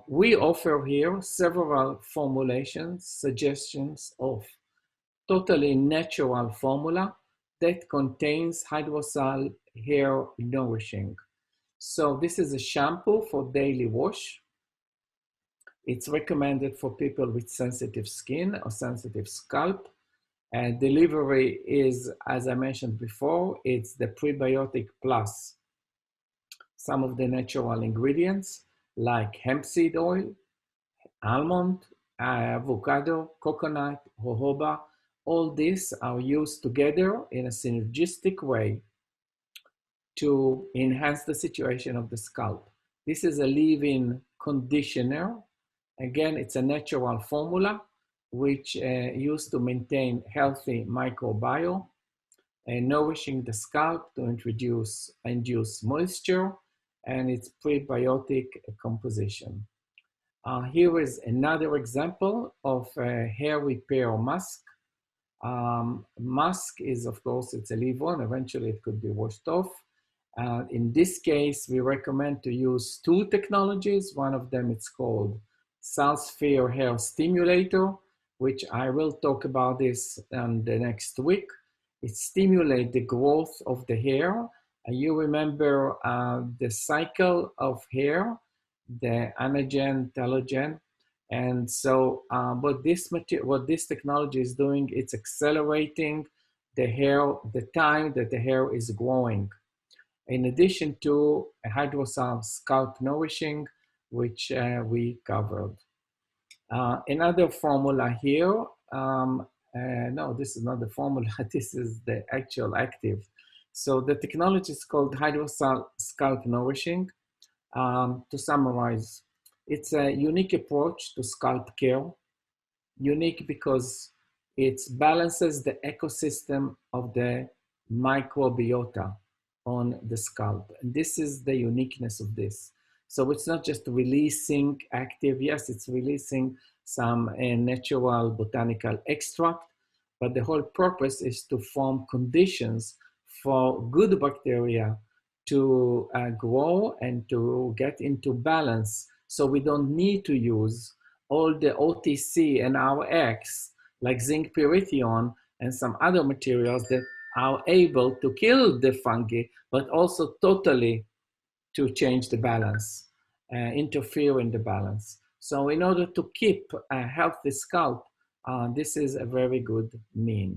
We offer here several formulations, suggestions of totally natural formula that contains hydrosol hair nourishing. So this is a shampoo for daily wash. It's recommended for people with sensitive skin or sensitive scalp. And delivery is, as I mentioned before, it's the prebiotic plus some of the natural ingredients like hemp seed oil, almond, avocado, coconut, jojoba. All these are used together in a synergistic way to enhance the situation of the scalp. This is a leave-in conditioner. Again, it's a natural formula which used to maintain healthy microbiome and nourishing the scalp to induce moisture and its prebiotic composition. Here is another example of a hair repair mask. Mask is, of course, it's a leave-on. Eventually, it could be washed off. In this case, we recommend to use two technologies. One of them is called Salvona hair stimulator, which I will talk about this the next week. It stimulates the growth of the hair. You remember the cycle of hair, the anagen, telogen. And so what this technology is doing, it's accelerating the hair, the time that the hair is growing. In addition to a hydrosol scalp nourishing, which we covered. Another formula here, no, this is not the formula, this is the actual active. So the technology is called hydrosol scalp nourishing. To summarize, it's a unique approach to scalp care. Unique because it balances the ecosystem of the microbiota on the scalp. And this is the uniqueness of this. So it's not just releasing active, yes, it's releasing some natural botanical extract, but the whole purpose is to form conditions for good bacteria to grow and to get into balance. So we don't need to use all the OTC and RX like zinc pyrithione and some other materials that are able to kill the fungi, but also totally to change the balance, interfere in the balance. So in order to keep a healthy scalp, this is a very good mean.